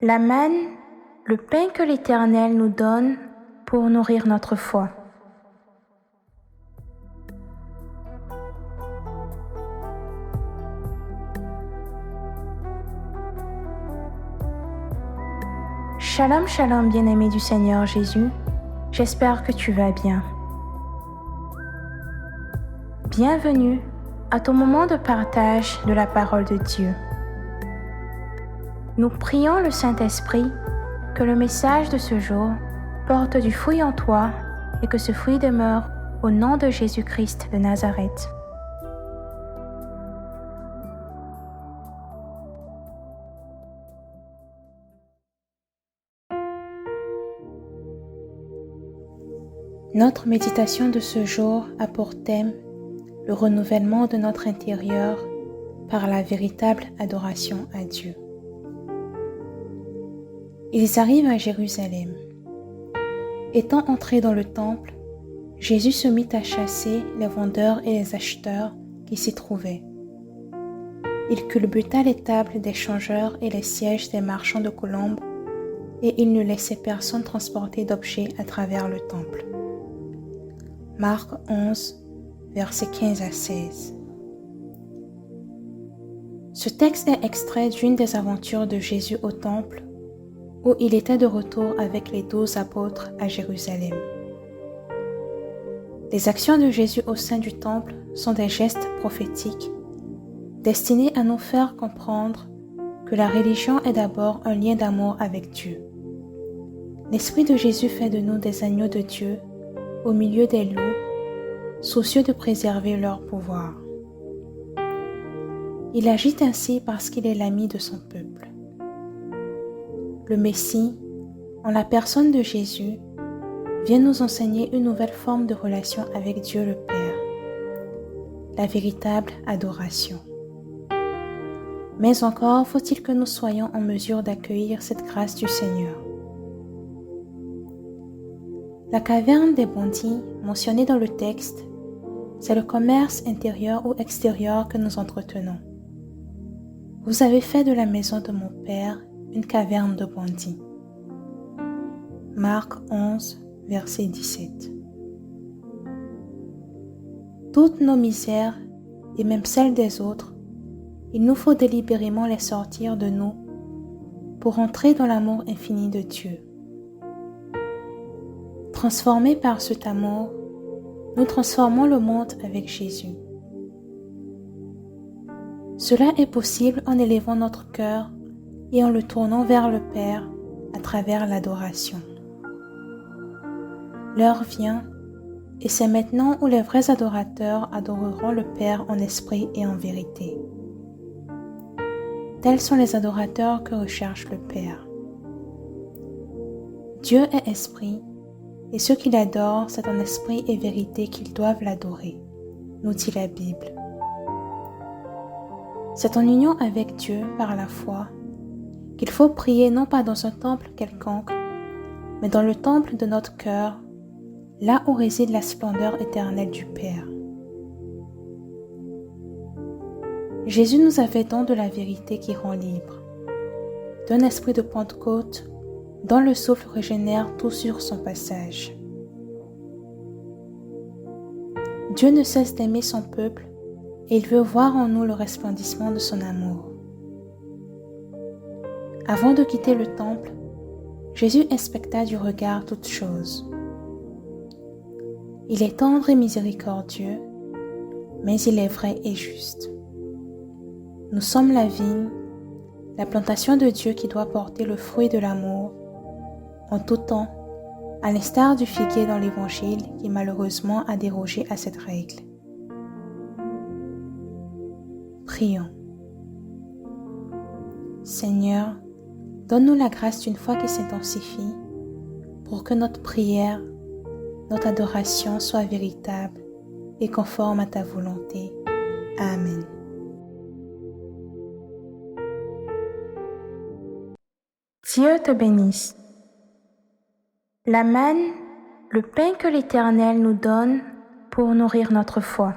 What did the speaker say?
La manne, le pain que l'Éternel nous donne pour nourrir notre foi. Shalom, shalom, bien-aimé du Seigneur Jésus. J'espère que tu vas bien. Bienvenue à ton moment de partage de la parole de Dieu. Nous prions le Saint-Esprit que le message de ce jour porte du fruit en toi et que ce fruit demeure au nom de Jésus-Christ de Nazareth. Notre méditation de ce jour a pour thème le renouvellement de notre intérieur par la véritable adoration à Dieu. Ils arrivent à Jérusalem. Étant entrés dans le temple, Jésus se mit à chasser les vendeurs et les acheteurs qui s'y trouvaient. Il culbuta les tables des changeurs et les sièges des marchands de colombes, et il ne laissait personne transporter d'objets à travers le temple. Marc 11, versets 15 à 16. Ce texte est extrait d'une des aventures de Jésus au temple, où il était de retour avec les 12 apôtres à Jérusalem. Les actions de Jésus au sein du temple sont des gestes prophétiques destinés à nous faire comprendre que la religion est d'abord un lien d'amour avec Dieu. L'Esprit de Jésus fait de nous des agneaux de Dieu au milieu des loups, soucieux de préserver leur pouvoir. Il agit ainsi parce qu'il est l'ami de son peuple. Le Messie, en la personne de Jésus, vient nous enseigner une nouvelle forme de relation avec Dieu le Père, la véritable adoration. Mais encore faut-il que nous soyons en mesure d'accueillir cette grâce du Seigneur. La caverne des bandits, mentionnée dans le texte, c'est le commerce intérieur ou extérieur que nous entretenons. Vous avez fait de la maison de mon Père une caverne de bandits. Marc 11, verset 17. Toutes nos misères, et même celles des autres, il nous faut délibérément les sortir de nous pour entrer dans l'amour infini de Dieu. Transformés par cet amour, nous transformons le monde avec Jésus. Cela est possible en élevant notre cœur et en le tournant vers le Père à travers l'adoration. L'heure vient, et c'est maintenant où les vrais adorateurs adoreront le Père en esprit et en vérité. Tels sont les adorateurs que recherche le Père. Dieu est esprit, et ceux qui l'adorent, c'est en esprit et vérité qu'ils doivent l'adorer, nous dit la Bible. C'est en union avec Dieu par la foi qu'il faut prier non pas dans un temple quelconque, mais dans le temple de notre cœur, là où réside la splendeur éternelle du Père. Jésus nous a fait don de la vérité qui rend libre, d'un esprit de Pentecôte dont le souffle régénère tout sur son passage. Dieu ne cesse d'aimer son peuple et il veut voir en nous le resplendissement de son amour. Avant de quitter le temple, Jésus inspecta du regard toutes choses. Il est tendre et miséricordieux, mais il est vrai et juste. Nous sommes la vigne, la plantation de Dieu qui doit porter le fruit de l'amour en tout temps, à l'instar du figuier dans l'Évangile qui malheureusement a dérogé à cette règle. Prions. Seigneur, donne-nous la grâce d'une foi qui s'intensifie pour que notre prière, notre adoration soit véritable et conforme à ta volonté. Amen. Dieu te bénisse. La manne, le pain que l'Éternel nous donne pour nourrir notre foi.